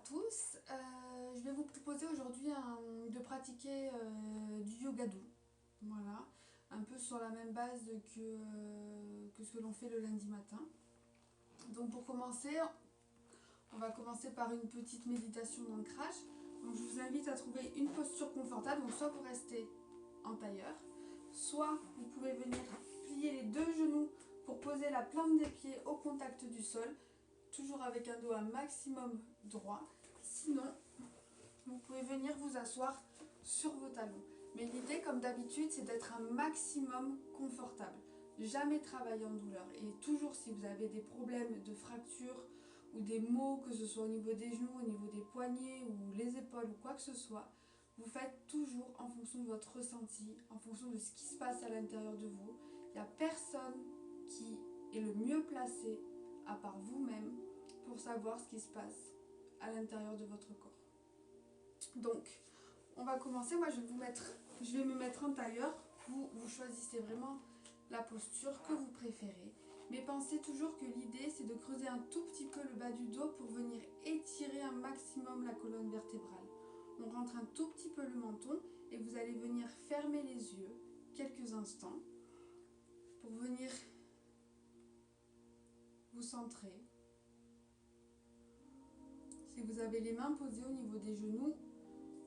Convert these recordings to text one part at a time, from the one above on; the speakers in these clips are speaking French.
tous, je vais vous proposer aujourd'hui de pratiquer du yoga doux. Voilà, un peu sur la même base que ce que l'on fait le lundi matin. Donc pour commencer, on va commencer par une petite méditation d'ancrage. Donc je vous invite à trouver une posture confortable. Donc soit vous restez en tailleur, soit vous pouvez venir plier les deux genoux pour poser la plante des pieds au contact du sol, toujours avec un dos un maximum droit. Sinon, vous pouvez venir vous asseoir sur vos talons. Mais l'idée, comme d'habitude, c'est d'être un maximum confortable. Jamais travailler en douleur. Et toujours, si vous avez des problèmes de fracture ou des maux, que ce soit au niveau des genoux, au niveau des poignets ou les épaules ou quoi que ce soit, vous faites toujours en fonction de votre ressenti, en fonction de ce qui se passe à l'intérieur de vous. Il n'y a personne qui est le mieux placé, à part vous-même, pour savoir ce qui se passe à l'intérieur de votre corps. Donc, on va commencer. Moi, je vais me mettre en tailleur. Vous choisissez vraiment la posture que vous préférez. Mais pensez toujours que l'idée, c'est de creuser un tout petit peu le bas du dos pour venir étirer un maximum la colonne vertébrale. On rentre un tout petit peu le menton et vous allez venir fermer les yeux quelques instants pour venir vous centrer. Si vous avez les mains posées au niveau des genoux,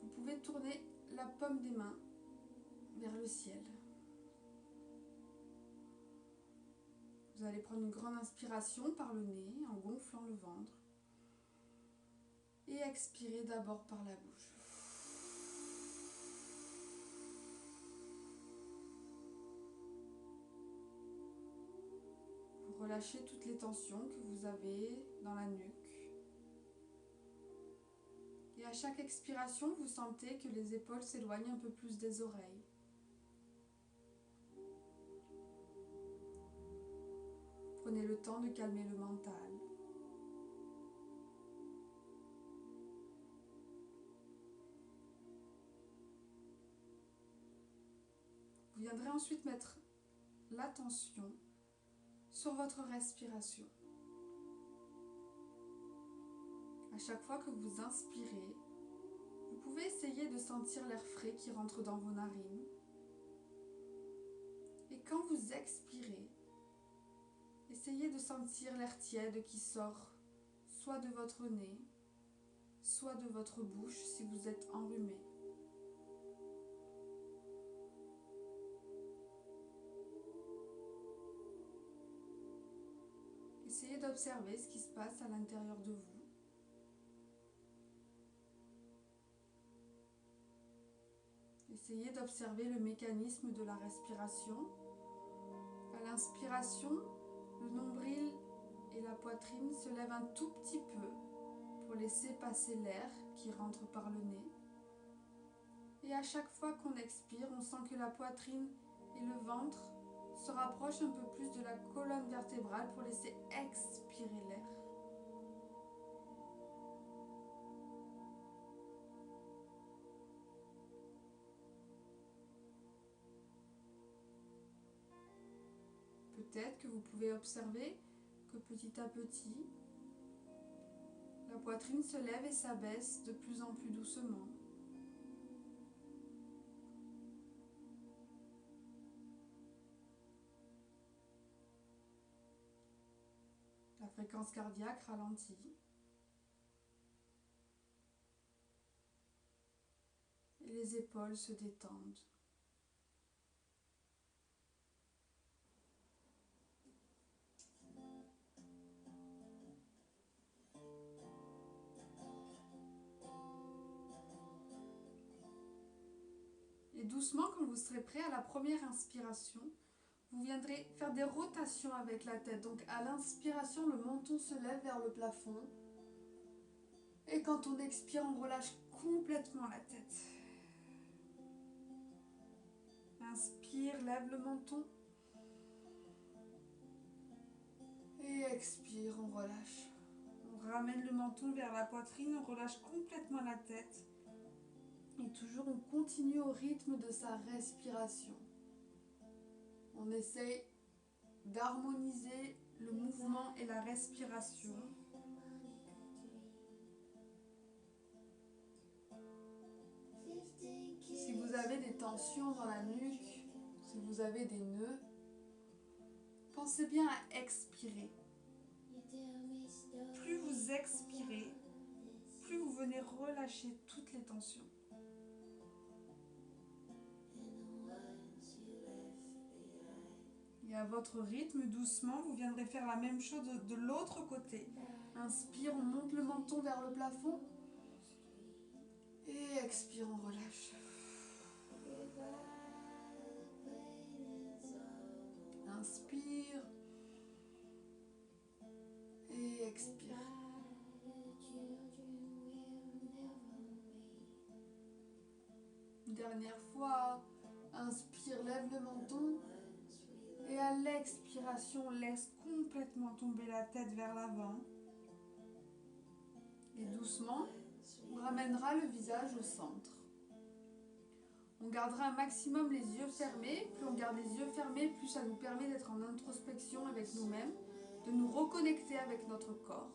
vous pouvez tourner la paume des mains vers le ciel. Vous allez prendre une grande inspiration par le nez en gonflant le ventre et expirer d'abord par la bouche. Vous relâchez toutes les tensions que vous avez dans la nuque. Et à chaque expiration, vous sentez que les épaules s'éloignent un peu plus des oreilles. Prenez le temps de calmer le mental. Vous viendrez ensuite mettre l'attention sur votre respiration. À chaque fois que vous inspirez, vous pouvez essayer de sentir l'air frais qui rentre dans vos narines. Et quand vous expirez, essayez de sentir l'air tiède qui sort soit de votre nez, soit de votre bouche si vous êtes enrhumé. Essayez d'observer ce qui se passe à l'intérieur de vous. Essayez d'observer le mécanisme de la respiration. À l'inspiration, le nombril et la poitrine se lèvent un tout petit peu pour laisser passer l'air qui rentre par le nez. Et à chaque fois qu'on expire, on sent que la poitrine et le ventre se rapprochent un peu plus de la colonne vertébrale pour laisser expirer l'air. Peut-être que vous pouvez observer que petit à petit, la poitrine se lève et s'abaisse de plus en plus doucement. La fréquence cardiaque ralentit. Et les épaules se détendent. Et doucement, quand vous serez prêt à la première inspiration, vous viendrez faire des rotations avec la tête. Donc à l'inspiration, le menton se lève vers le plafond. Et quand on expire, on relâche complètement la tête. Inspire, lève le menton. Et expire, on relâche. On ramène le menton vers la poitrine, on relâche complètement la tête. Et toujours on continue au rythme de sa respiration. On essaye d'harmoniser le mouvement et la respiration. tensions dans la nuque, si vous avez des nœuds, pensez bien à expirer. Plus vous expirez, plus vous venez relâcher toutes les tensions. Et à votre rythme, doucement, vous viendrez faire la même chose de l'autre côté. Inspire, on monte le menton vers le plafond. Et expire, on relâche. Inspire. Et expire. Une dernière fois. Inspire, lève le menton. Et à l'expiration, laisse complètement tomber la tête vers l'avant. Et doucement, on ramènera le visage au centre. On gardera un maximum les yeux fermés. Plus on garde les yeux fermés, plus ça nous permet d'être en introspection avec nous-mêmes, de nous reconnecter avec notre corps.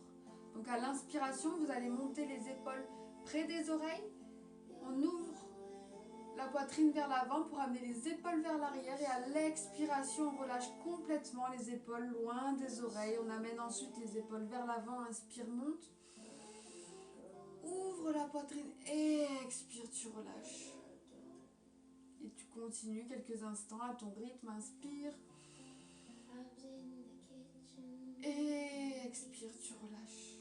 Donc à l'inspiration, vous allez monter les épaules près des oreilles. On ouvre la poitrine vers l'avant pour amener les épaules vers l'arrière. Et à l'expiration, on relâche complètement les épaules loin des oreilles. On amène ensuite les épaules vers l'avant. Inspire, monte. Ouvre la poitrine et expire, tu relâches. Et tu continues quelques instants à ton rythme. Inspire. Et expire, tu relâches.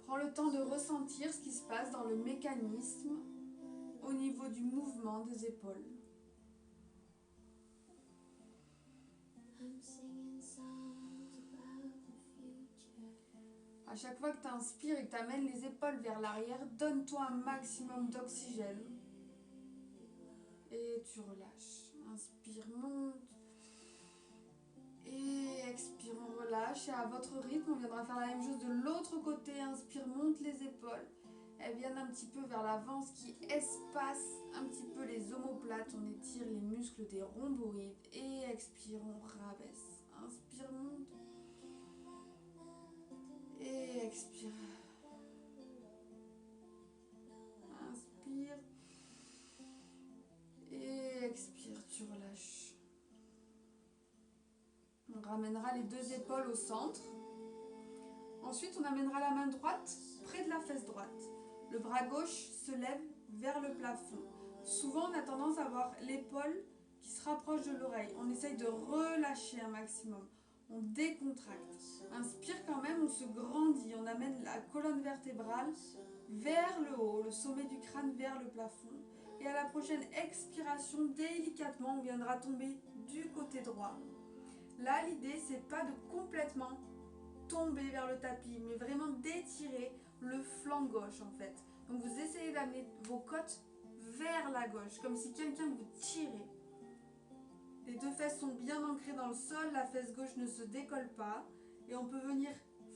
Prends le temps de ressentir ce qui se passe dans le mécanisme au niveau du mouvement des épaules. À chaque fois que tu inspires et que tu amènes les épaules vers l'arrière, donne-toi un maximum d'oxygène. Et tu relâches. Inspire, monte. Et expire, on relâche. Et à votre rythme, on viendra faire la même chose de l'autre côté. Inspire, monte les épaules. Elles viennent un petit peu vers l'avant, ce qui espace un petit peu les omoplates. On étire les muscles des rhomboïdes. Et expire, on rabaisse. Inspire, monte. Et expire. Inspire. Et expire, tu relâches. On ramènera les deux épaules au centre. Ensuite, on amènera la main droite près de la fesse droite. Le bras gauche se lève vers le plafond. Souvent, on a tendance à avoir l'épaule qui se rapproche de l'oreille. On essaye de relâcher un maximum. On décontracte. Inspire quand même, on se grandit. On amène la colonne vertébrale vers le haut, le sommet du crâne vers le plafond. Et à la prochaine expiration, délicatement, on viendra tomber du côté droit. Là, l'idée, c'est pas de complètement tomber vers le tapis, mais vraiment d'étirer le flanc gauche en fait. Donc vous essayez d'amener vos côtes vers la gauche, comme si quelqu'un vous tirait. Les deux fesses sont bien ancrées dans le sol, la fesse gauche ne se décolle pas. Et on peut venir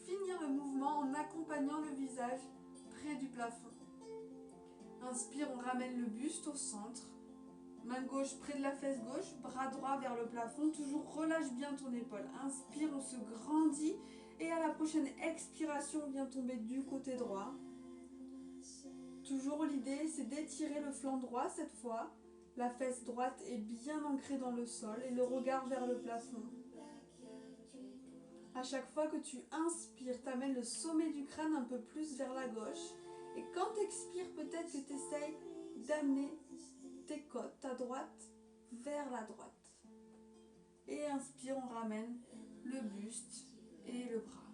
finir le mouvement en accompagnant le visage près du plafond. Inspire, on ramène le buste au centre. Main gauche près de la fesse gauche, bras droit vers le plafond. Toujours relâche bien ton épaule. Inspire, on se grandit. Et à la prochaine expiration, on vient tomber du côté droit. Toujours l'idée, c'est d'étirer le flanc droit cette fois. La fesse droite est bien ancrée dans le sol et le regard vers le plafond. À chaque fois que tu inspires, tu amènes le sommet du crâne un peu plus vers la gauche. Et quand tu expires, peut-être que tu essayes d'amener tes côtes, ta droite, vers la droite. Et inspire, on ramène le buste et le bras.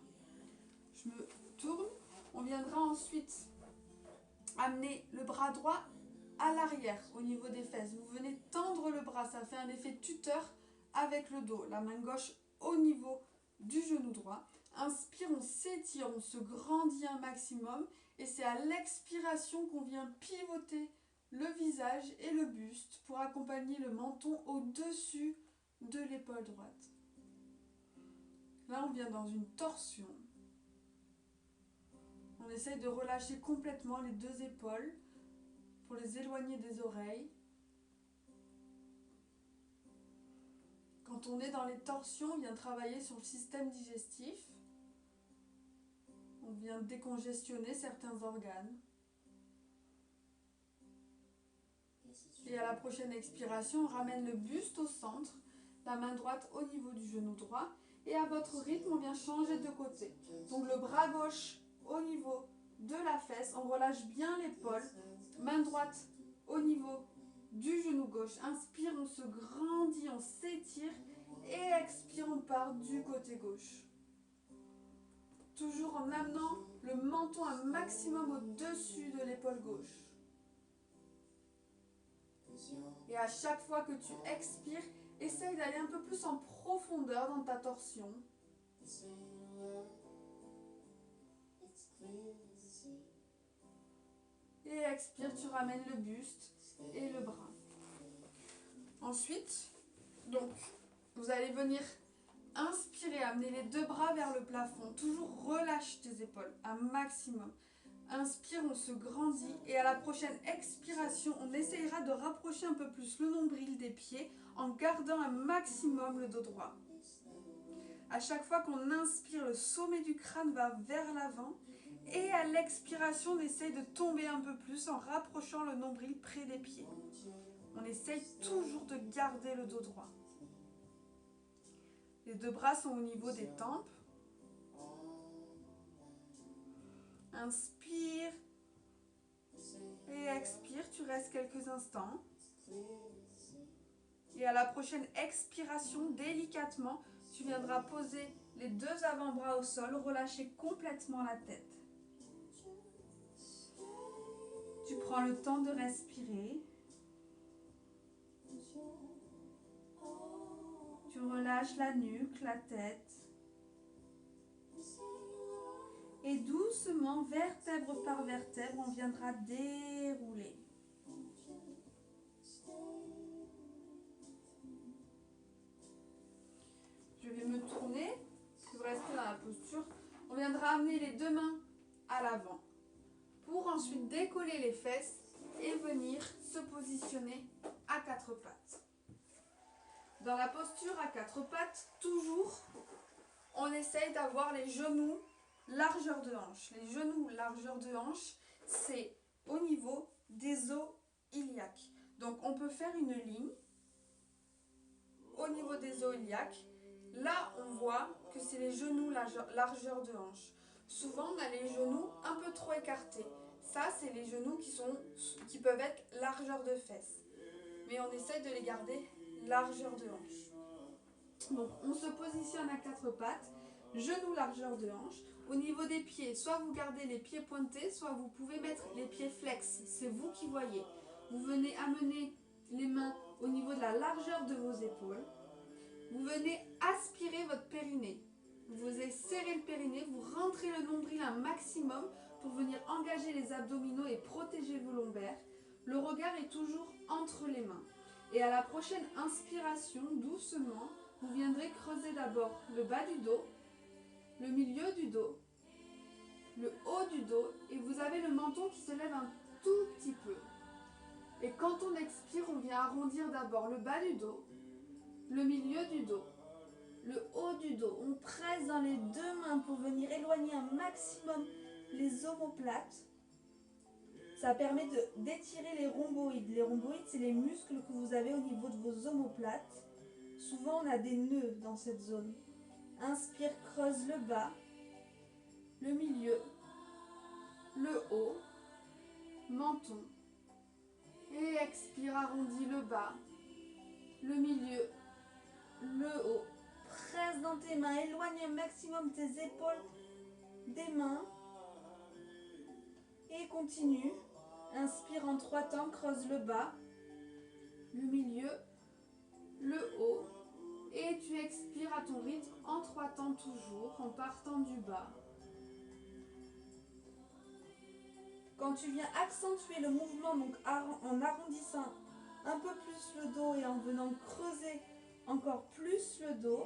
Je me tourne. On viendra ensuite amener le bras droit à l'arrière au niveau des fesses. Vous venez tendre le bras, ça fait un effet tuteur avec le dos. La main gauche au niveau du genou droit. Inspire, on s'étire, on se grandit un maximum. Et c'est à l'expiration qu'on vient pivoter le visage et le buste pour accompagner le menton au-dessus de l'épaule droite. Là, on vient dans une torsion. On essaye de relâcher complètement les deux épaules pour les éloigner des oreilles. Quand on est dans les torsions, on vient travailler sur le système digestif. On vient décongestionner certains organes. Et à la prochaine expiration, on ramène le buste au centre, la main droite au niveau du genou droit. Et à votre rythme, on vient changer de côté. Donc le bras gauche au niveau de la fesse, on relâche bien l'épaule. Main droite au niveau du genou gauche. Inspire, on se grandit, on s'étire. Et expire, on part du côté gauche. Toujours en amenant le menton un maximum au-dessus de l'épaule gauche. Et à chaque fois que tu expires, essaye d'aller un peu plus en profondeur dans ta torsion. Et expire, tu ramènes le buste et le bras. Ensuite, donc, vous allez venir inspirer, amener les deux bras vers le plafond. Toujours relâche tes épaules, un maximum. Inspire, on se grandit et à la prochaine expiration, on essayera de rapprocher un peu plus le nombril des pieds en gardant un maximum le dos droit. À chaque fois qu'on inspire, le sommet du crâne va vers l'avant et à l'expiration, on essaye de tomber un peu plus en rapprochant le nombril près des pieds. On essaye toujours de garder le dos droit. Les deux bras sont au niveau des tempes. Inspire et expire, tu restes quelques instants. Et à la prochaine expiration, délicatement, tu viendras poser les deux avant-bras au sol, relâcher complètement la tête. Tu prends le temps de respirer. Tu relâches la nuque, la tête. Et doucement, vertèbre par vertèbre, on viendra dérouler. Je vais me tourner, je vais rester dans la posture. On viendra amener les deux mains à l'avant pour ensuite décoller les fesses et venir se positionner à quatre pattes. Dans la posture à quatre pattes, toujours, on essaye d'avoir les genoux largeur de hanche. Les genoux largeur de hanche, c'est au niveau des os iliaques. Donc on peut faire une ligne au niveau des os iliaques. Là, on voit que c'est les genoux largeur de hanche. Souvent, on a les genoux un peu trop écartés. Ça, c'est les genoux qui peuvent être largeur de fesses. Mais on essaye de les garder largeur de hanche. Donc, on se positionne à quatre pattes, genoux largeur de hanche. Au niveau des pieds, soit vous gardez les pieds pointés, soit vous pouvez mettre les pieds flex. C'est vous qui voyez. Vous venez amener les mains au niveau de la largeur de vos épaules. Vous venez aspirer votre périnée. Vous serrez le périnée, vous rentrez le nombril un maximum pour venir engager les abdominaux et protéger vos lombaires. Le regard est toujours entre les mains. Et à la prochaine inspiration, doucement, vous viendrez creuser d'abord le bas du dos, le milieu du dos, le haut du dos et vous avez le menton qui se lève un tout petit peu. Et quand on expire, on vient arrondir d'abord le bas du dos, le milieu du dos, le haut du dos. On presse dans les deux mains pour venir éloigner un maximum les omoplates. Ça permet d'étirer les rhomboïdes. Les rhomboïdes, c'est les muscles que vous avez au niveau de vos omoplates. Souvent, on a des nœuds dans cette zone. Inspire, creuse le bas, le milieu, le haut, menton. Et expire, arrondis le bas, le milieu, le haut. Presse dans tes mains, éloigne un maximum tes épaules des mains. Et continue. Inspire en 3 temps, creuse le bas, le milieu, le haut. Et tu expires à ton rythme en 3 temps toujours, en partant du bas. Quand tu viens accentuer le mouvement, donc en arrondissant un peu plus le dos et en venant creuser encore plus le dos,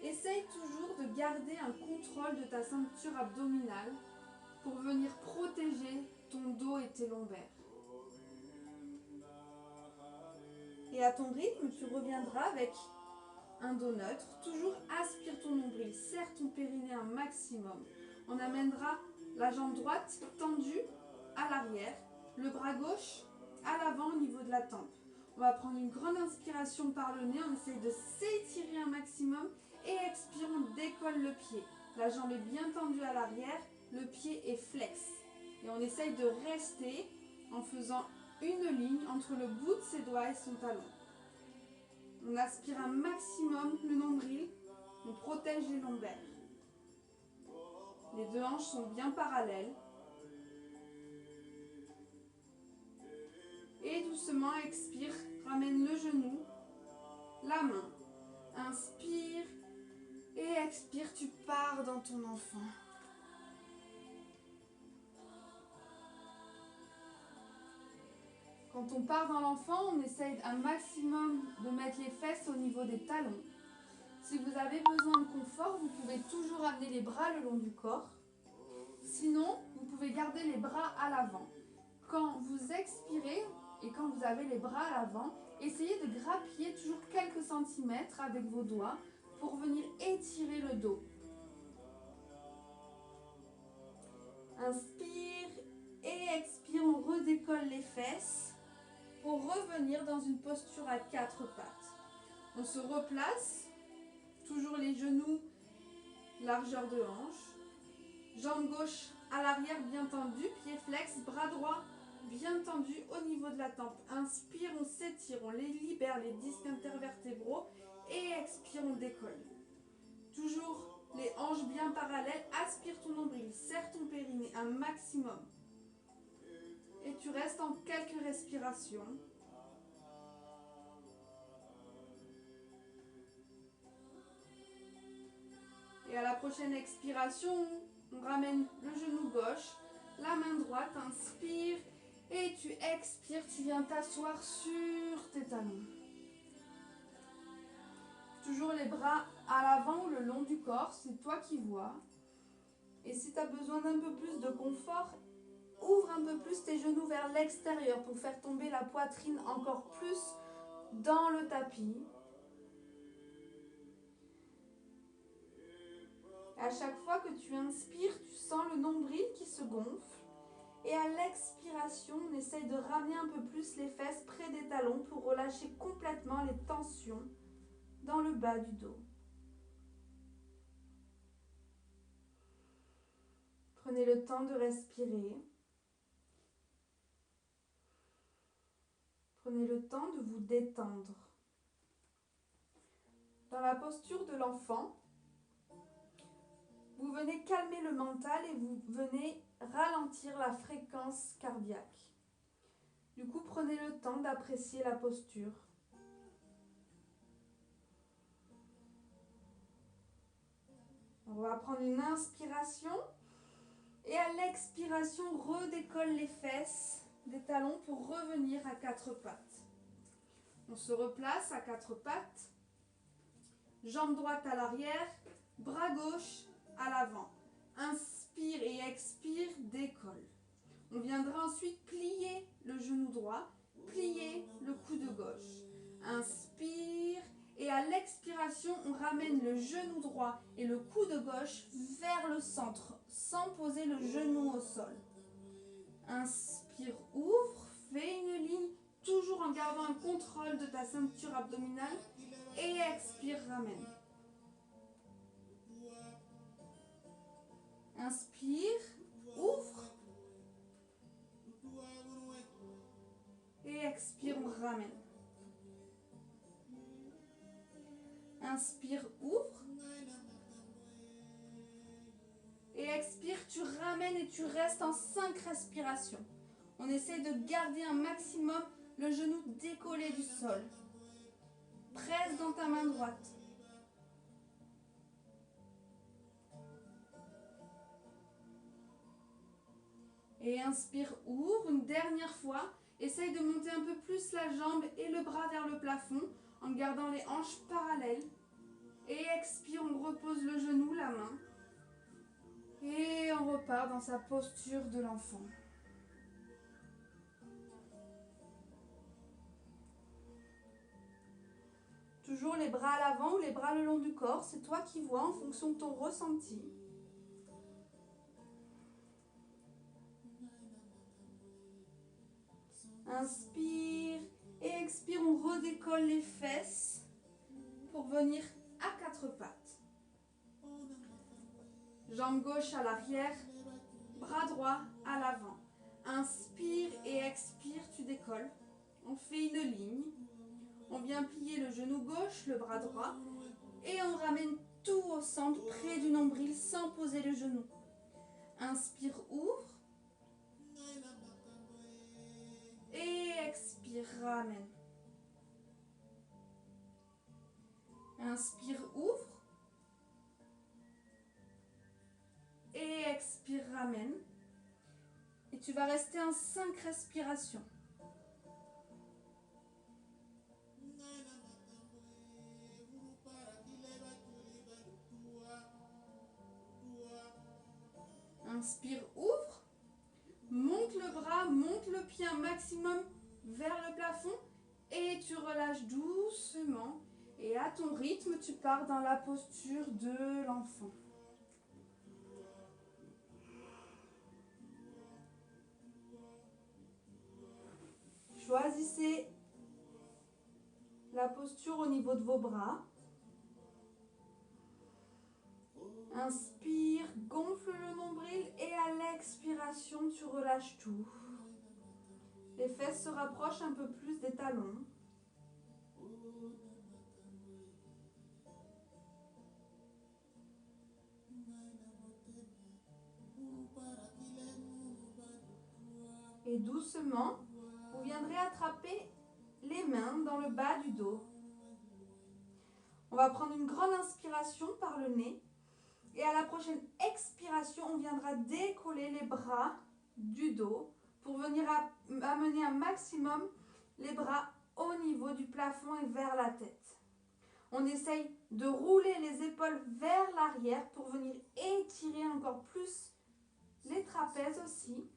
essaye toujours de garder un contrôle de ta ceinture abdominale pour venir protéger ton dos et tes lombaires. Et à ton rythme, tu reviendras avec un dos neutre. Toujours aspire ton nombril, serre ton périnée un maximum. On amènera la jambe droite tendue à l'arrière, le bras gauche à l'avant au niveau de la tempe. On va prendre une grande inspiration par le nez, on essaye de s'étirer un maximum et expire, on décolle le pied. La jambe est bien tendue à l'arrière, le pied est flex. Et on essaye de rester en faisant une ligne entre le bout de ses doigts et son talon. On aspire un maximum le nombril, on protège les lombaires. Les deux hanches sont bien parallèles. Et doucement, expire, ramène le genou, la main. Inspire et expire, tu pars dans ton enfant. Quand on part dans l'enfant, on essaye un maximum de mettre les fesses au niveau des talons. Si vous avez besoin de confort, vous pouvez toujours amener les bras le long du corps. Sinon, vous pouvez garder les bras à l'avant. Quand vous expirez et quand vous avez les bras à l'avant, essayez de grappiller toujours quelques centimètres avec vos doigts pour venir étirer le dos. Inspire et expire, on redécolle les fesses pour revenir dans une posture à quatre pattes. On se replace, toujours les genoux, largeur de hanche. Jambe gauche à l'arrière bien tendue, pied flex, bras droit bien tendu au niveau de la tempe. Inspire, on s'étire, on les libère, les disques intervertébraux. Et expire, on décolle. Toujours les hanches bien parallèles. Aspire ton nombril, serre ton périnée un maximum. Et tu restes en quelques respirations. Et à la prochaine expiration, on ramène le genou gauche, la main droite, inspire. Et tu expires, tu viens t'asseoir sur tes talons. Toujours les bras à l'avant ou le long du corps, c'est toi qui vois. Et si tu as besoin d'un peu plus de confort, ouvre un peu plus tes genoux vers l'extérieur pour faire tomber la poitrine encore plus dans le tapis. À chaque fois que tu inspires, tu sens le nombril qui se gonfle. Et à l'expiration, on essaye de ramener un peu plus les fesses près des talons pour relâcher complètement les tensions dans le bas du dos. Prenez le temps de respirer. Prenez le temps de vous détendre. Dans la posture de l'enfant, vous venez calmer le mental et vous venez ralentir la fréquence cardiaque. Du coup, prenez le temps d'apprécier la posture. On va prendre une inspiration et à l'expiration, redécolle les fesses des talons pour revenir à quatre pattes. On se replace à quatre pattes, jambe droite à l'arrière, bras gauche à l'avant. Inspire et expire, décolle. On viendra ensuite plier le genou droit, plier le coude gauche. Inspire et à l'expiration, on ramène le genou droit et le coude gauche vers le centre sans poser le genou au sol. Inspire, ouvre, fais une ligne toujours en gardant un contrôle de ta ceinture abdominale et expire, ramène. Inspire, ouvre et expire, on ramène. Inspire, ouvre et expire, tu ramènes et tu restes en 5 respirations. On essaie de garder un maximum le genou décollé du sol. Presse dans ta main droite. Et inspire, ouvre une dernière fois. Essaye de monter un peu plus la jambe et le bras vers le plafond en gardant les hanches parallèles. Et expire, on repose le genou, la main. Et on repart dans sa posture de l'enfant. Toujours les bras à l'avant ou les bras le long du corps, c'est toi qui vois en fonction de ton ressenti. Inspire et expire, on redécolle les fesses pour venir à quatre pattes. Jambe gauche à l'arrière, bras droit à l'avant. Inspire et expire, tu décolles. On fait une ligne. On vient plier le genou gauche, le bras droit. Et on ramène tout au centre, près du nombril, sans poser le genou. Inspire, ouvre. Et expire, ramène. Inspire, ouvre. Et expire, ramène. Et tu vas rester en 5 respirations. Inspire, ouvre. Monte le bras, monte le pied un maximum vers le plafond. Et tu relâches doucement. Et à ton rythme, tu pars dans la posture de l'enfant. Choisissez la posture au niveau de vos bras. Inspire, gonfle le nombril et à l'expiration, tu relâches tout. Les fesses se rapprochent un peu plus des talons. Et doucement, vous viendrez attraper les mains dans le bas du dos. On va prendre une grande inspiration par le nez. Et à la prochaine expiration, on viendra décoller les bras du dos pour venir amener un maximum les bras au niveau du plafond et vers la tête. On essaye de rouler les épaules vers l'arrière pour venir étirer encore plus les trapèzes aussi.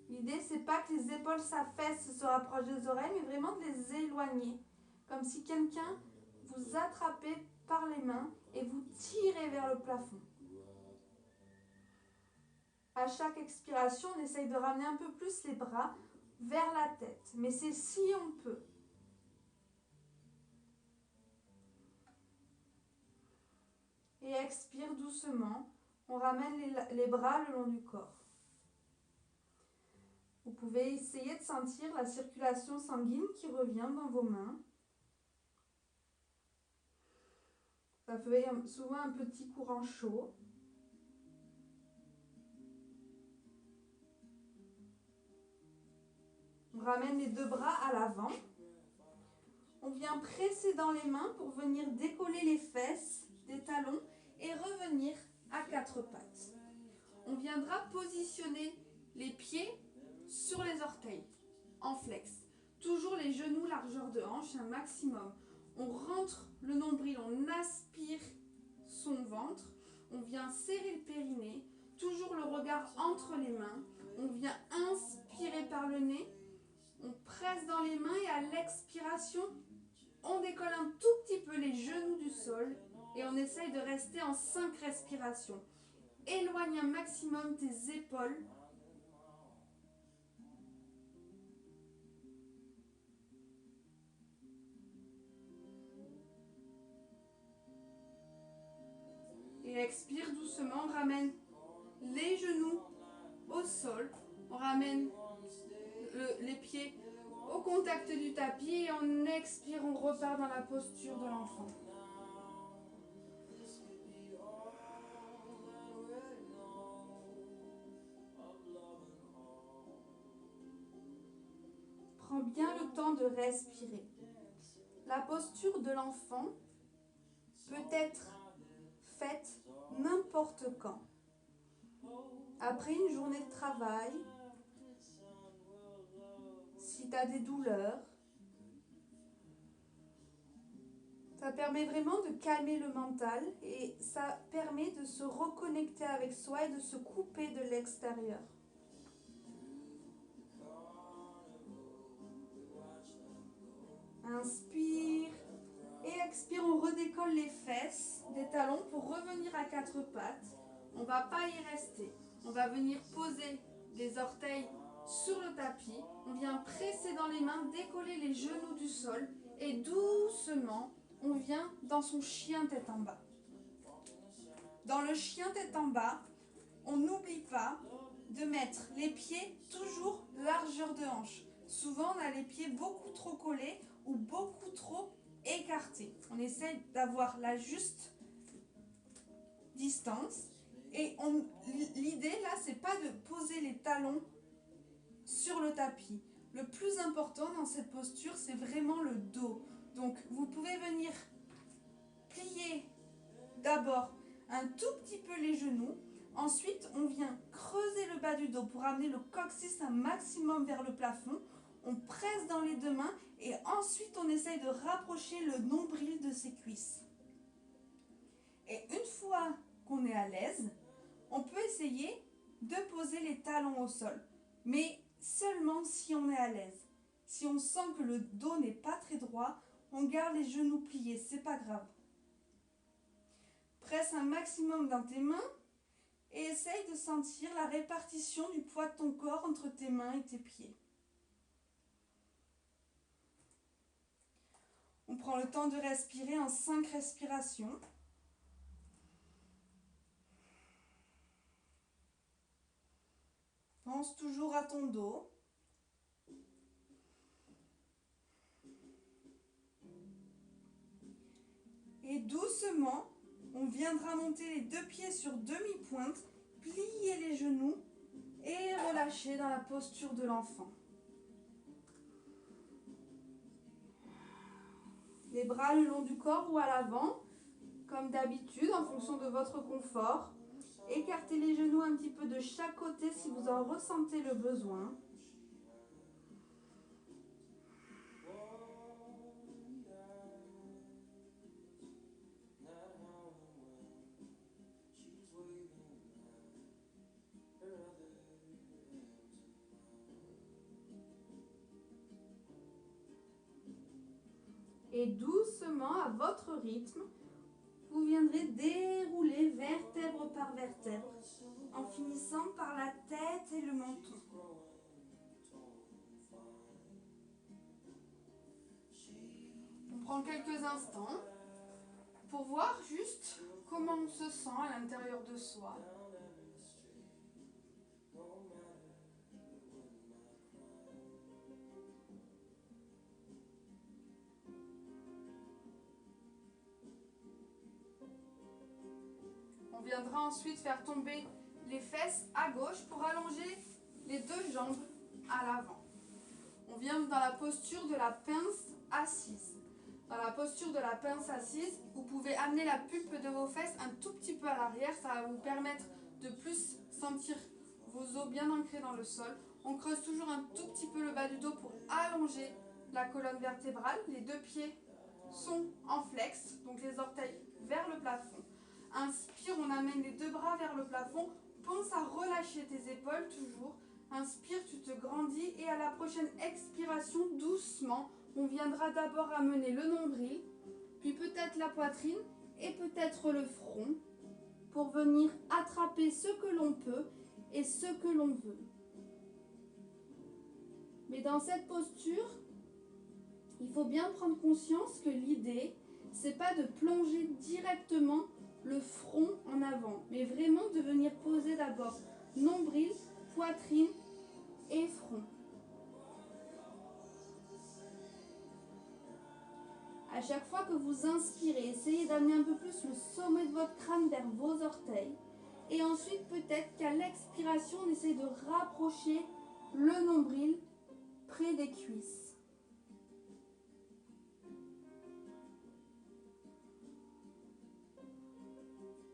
L'idée, c'est pas que les épaules s'affaissent, se rapprochent des oreilles, mais vraiment de les éloigner. Comme si quelqu'un vous attrapait par les mains et vous tirez vers le plafond. À chaque expiration, on essaye de ramener un peu plus les bras vers la tête. Mais c'est si on peut. Et expire doucement. On ramène les bras le long du corps. Vous pouvez essayer de sentir la circulation sanguine qui revient dans vos mains. Ça fait souvent un petit courant chaud. On ramène les deux bras à l'avant. On vient presser dans les mains pour venir décoller les fesses des talons et revenir à quatre pattes. On viendra positionner les pieds sur les orteils, en flex. Toujours les genoux largeur de hanche, un maximum. On rentre le nombril, on aspire son ventre. On vient serrer le périnée. Toujours le regard entre les mains. On vient inspirer par le nez. On presse dans les mains et à l'expiration, on décolle un tout petit peu les genoux du sol et on essaye de rester en 5 respirations. Éloigne un maximum tes épaules. Et expire doucement, on ramène les genoux au sol, on ramène les pieds au contact du tapis et on expire, on repart dans la posture de l'enfant. Prends bien le temps de respirer. La posture de l'enfant peut être faite n'importe quand. Après une journée de travail, si tu as des douleurs, ça permet vraiment de calmer le mental et ça permet de se reconnecter avec soi et de se couper de l'extérieur. Inspire et expire, on redécolle les fesses des talons pour revenir à quatre pattes. On ne va pas y rester. On va venir poser les orteils sur le tapis. On vient presser dans les mains, décoller les genoux du sol et doucement, on vient dans son chien tête en bas. Dans le chien tête en bas, on n'oublie pas de mettre les pieds toujours largeur de hanche. Souvent, on a les pieds beaucoup trop collés ou beaucoup trop écartés. On essaye d'avoir la juste distance. Et l'idée là, c'est pas de poser les talons sur le tapis. Le plus important dans cette posture, c'est vraiment le dos. Donc, vous pouvez venir plier d'abord un tout petit peu les genoux. Ensuite, on vient creuser le bas du dos pour amener le coccyx un maximum vers le plafond. On presse dans les deux mains et ensuite, on essaye de rapprocher le nombril de ses cuisses. Et une fois qu'on est à l'aise, on peut essayer de poser les talons au sol. Mais seulement si on est à l'aise. Si on sent que le dos n'est pas très droit, on garde les genoux pliés, c'est pas grave. Presse un maximum dans tes mains et essaye de sentir la répartition du poids de ton corps entre tes mains et tes pieds. On prend le temps de respirer en 5 respirations. Pense toujours à ton dos. Et doucement, on viendra monter les deux pieds sur demi-pointe, plier les genoux et relâcher dans la posture de l'enfant. Les bras le long du corps ou à l'avant, comme d'habitude, en fonction de votre confort. Écartez les genoux un petit peu de chaque côté si vous en ressentez le besoin. Et doucement, à votre rythme, vous viendrez dérouler vertèbre par vertèbre en finissant par la tête et le menton. On prend quelques instants pour voir juste comment on se sent à l'intérieur de soi. On viendra ensuite faire tomber les fesses à gauche pour allonger les deux jambes à l'avant. On vient dans la posture de la pince assise. Dans la posture de la pince assise, vous pouvez amener la pulpe de vos fesses un tout petit peu à l'arrière. Ça va vous permettre de plus sentir vos os bien ancrés dans le sol. On creuse toujours un tout petit peu le bas du dos pour allonger la colonne vertébrale. Les deux pieds sont en flex, donc les orteils vers le plafond. Inspire, on amène les deux bras vers le plafond. Pense à relâcher tes épaules toujours. Inspire, tu te grandis et à la prochaine expiration, doucement, on viendra d'abord amener le nombril, puis peut-être la poitrine et peut-être le front pour venir attraper ce que l'on peut et ce que l'on veut. Mais dans cette posture, il faut bien prendre conscience que l'idée, c'est pas de plonger directement le front en avant, mais vraiment de venir poser d'abord nombril, poitrine et front. À chaque fois que vous inspirez, essayez d'amener un peu plus le sommet de votre crâne vers vos orteils. Et ensuite, peut-être qu'à l'expiration, on essaye de rapprocher le nombril près des cuisses.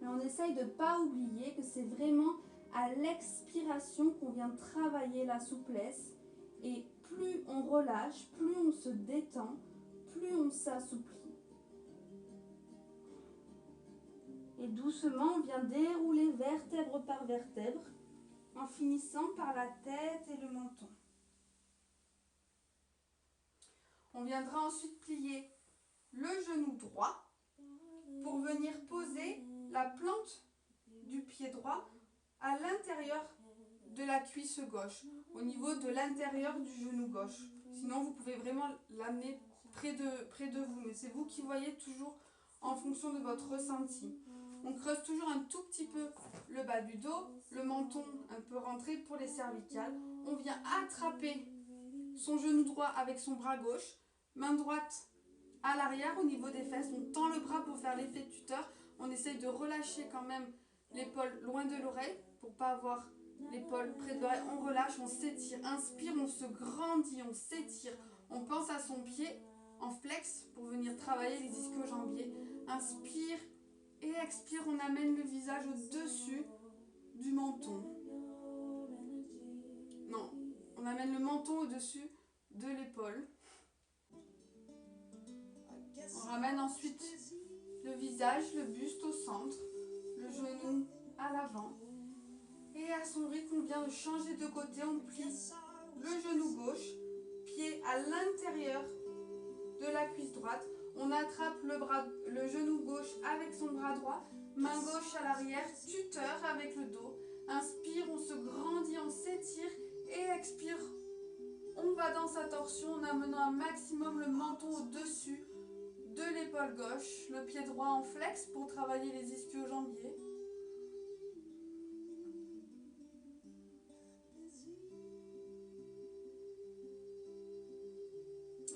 Mais on essaye de ne pas oublier que c'est vraiment à l'expiration qu'on vient travailler la souplesse. Et plus on relâche, plus on se détend, plus on s'assouplit. Et doucement, on vient dérouler vertèbre par vertèbre en finissant par la tête et le menton. On viendra ensuite plier le genou droit pour venir poser la plante du pied droit à l'intérieur de la cuisse gauche, au niveau de l'intérieur du genou gauche. Sinon, vous pouvez vraiment l'amener près de vous, mais c'est vous qui voyez toujours en fonction de votre ressenti. On creuse toujours un tout petit peu le bas du dos, le menton un peu rentré pour les cervicales. On vient attraper son genou droit avec son bras gauche, main droite à l'arrière au niveau des fesses. On tend le bras pour faire l'effet tuteur. On essaye de relâcher quand même l'épaule loin de l'oreille pour ne pas avoir l'épaule près de l'oreille. On relâche, on s'étire. Inspire, on se grandit, on s'étire. On pense à son pied en flex pour venir travailler les ischio-jambiers. Inspire et expire, on amène le visage au-dessus du menton. Non, on amène le menton au-dessus de l'épaule. On ramène ensuite le visage, le buste au centre, le genou à l'avant. Et à son rythme, on vient de changer de côté, on plie le genou gauche, pied à l'intérieur de la cuisse droite. On attrape le genou gauche avec son bras droit, main gauche à l'arrière, tuteur avec le dos. Inspire, on se grandit, on s'étire et expire. On va dans sa torsion en amenant un maximum le menton au-dessus de l'épaule gauche, le pied droit en flex pour travailler les ischio-jambiers.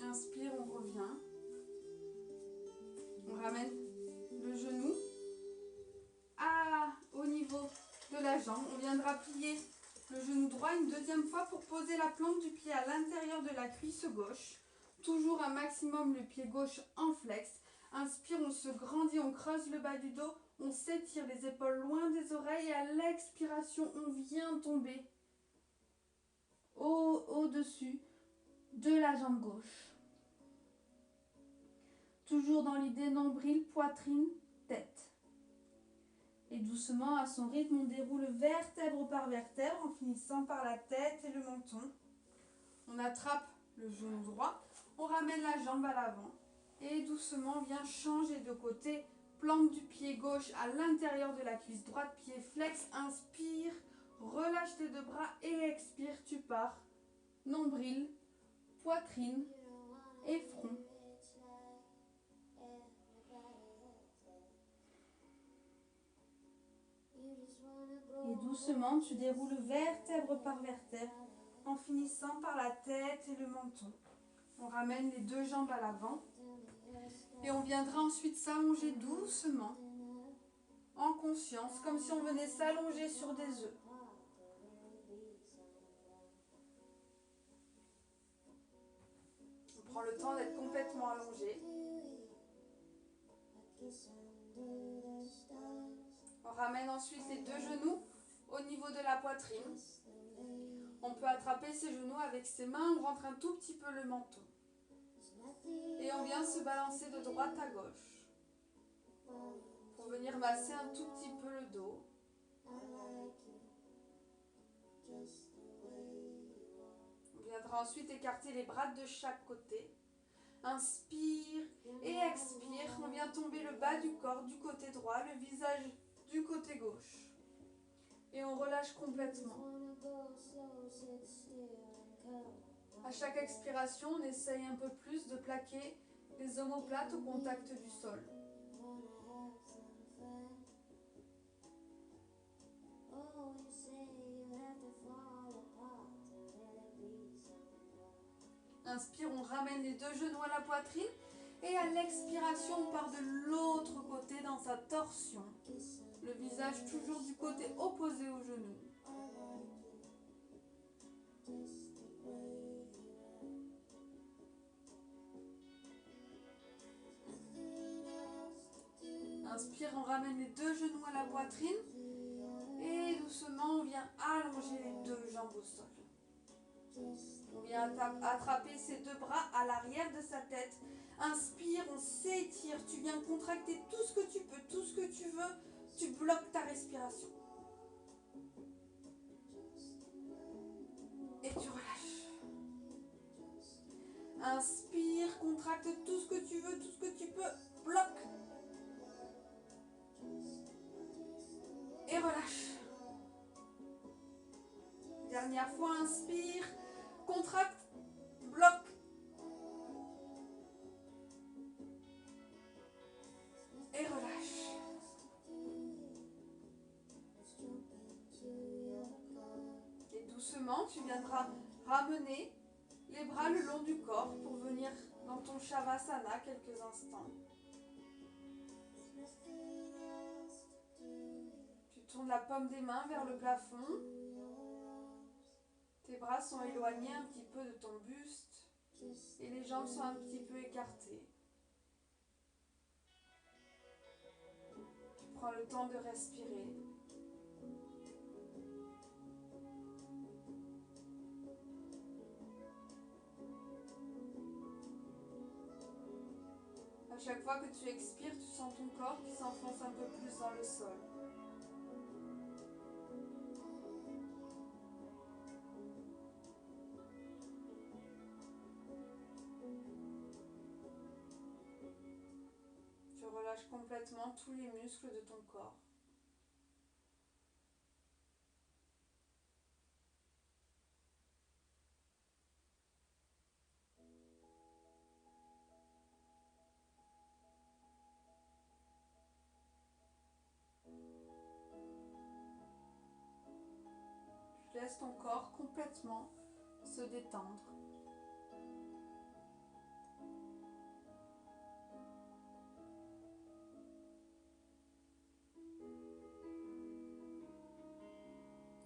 Inspire, on revient. On ramène le genou au niveau de la jambe. On viendra plier le genou droit une deuxième fois pour poser la plante du pied à l'intérieur de la cuisse gauche. Toujours un maximum le pied gauche en flex. Inspire, on se grandit, on creuse le bas du dos, on s'étire les épaules loin des oreilles et à l'expiration, on vient tomber au-dessus de la jambe gauche. Toujours dans l'idée nombril, poitrine, tête. Et doucement, à son rythme, on déroule vertèbre par vertèbre en finissant par la tête et le menton. On attrape le genou droit, on ramène la jambe à l'avant et doucement, on vient changer de côté. Plante du pied gauche à l'intérieur de la cuisse droite, pied flex. Inspire, relâche tes deux bras et expire, tu pars. Nombril, poitrine et front. Et doucement, tu déroules vertèbre par vertèbre en finissant par la tête et le menton. On ramène les deux jambes à l'avant et on viendra ensuite s'allonger doucement, en conscience, comme si on venait s'allonger sur des œufs. On prend le temps d'être complètement allongé. On ramène ensuite les deux genoux au niveau de la poitrine. On peut attraper ses genoux avec ses mains, on rentre un tout petit peu le menton. Et on vient se balancer de droite à gauche pour venir masser un tout petit peu le dos. On viendra ensuite écarter les bras de chaque côté. Inspire et expire. On vient tomber le bas du corps du côté droit, le visage du côté gauche. Et on relâche complètement. À chaque expiration, on essaye un peu plus de plaquer les omoplates au contact du sol. Inspire, on ramène les deux genoux à la poitrine. Et à l'expiration, on part de l'autre côté dans sa torsion. Le visage toujours du côté opposé au genou. Inspire, on ramène les deux genoux à la poitrine. Et doucement, on vient allonger les deux jambes au sol. On vient attraper ses deux bras à l'arrière de sa tête. Inspire, on s'étire. Tu viens contracter tout ce que tu peux, tout ce que tu veux. Tu bloques ta respiration. Et tu relâches. Inspire, contracte tout ce que tu veux, tout ce que tu peux. Bloque. Et relâche. Dernière fois, inspire, contracte, bloque. Et relâche. Et doucement, tu viendras ramener les bras le long du corps pour venir dans ton Shavasana quelques instants. Tu tournes la paume des mains vers le plafond. Tes bras sont éloignés un petit peu de ton buste et les jambes sont un petit peu écartées. Tu prends le temps de respirer. À chaque fois que tu expires, tu sens ton corps qui s'enfonce un peu plus dans le sol. Tu relâches complètement tous les muscles de ton corps. Tu laisses ton corps complètement se détendre.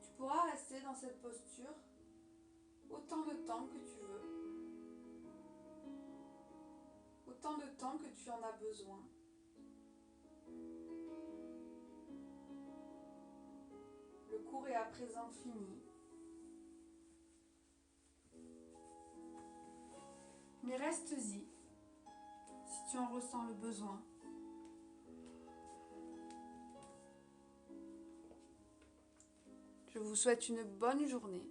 Tu pourras rester dans cette posture autant de temps que tu veux, autant de temps que tu en as besoin. Le cours est à présent fini. Mais reste-y si tu en ressens le besoin. Je vous souhaite une bonne journée,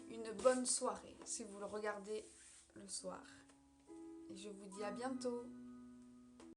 une bonne soirée si vous le regardez le soir. Et je vous dis à bientôt.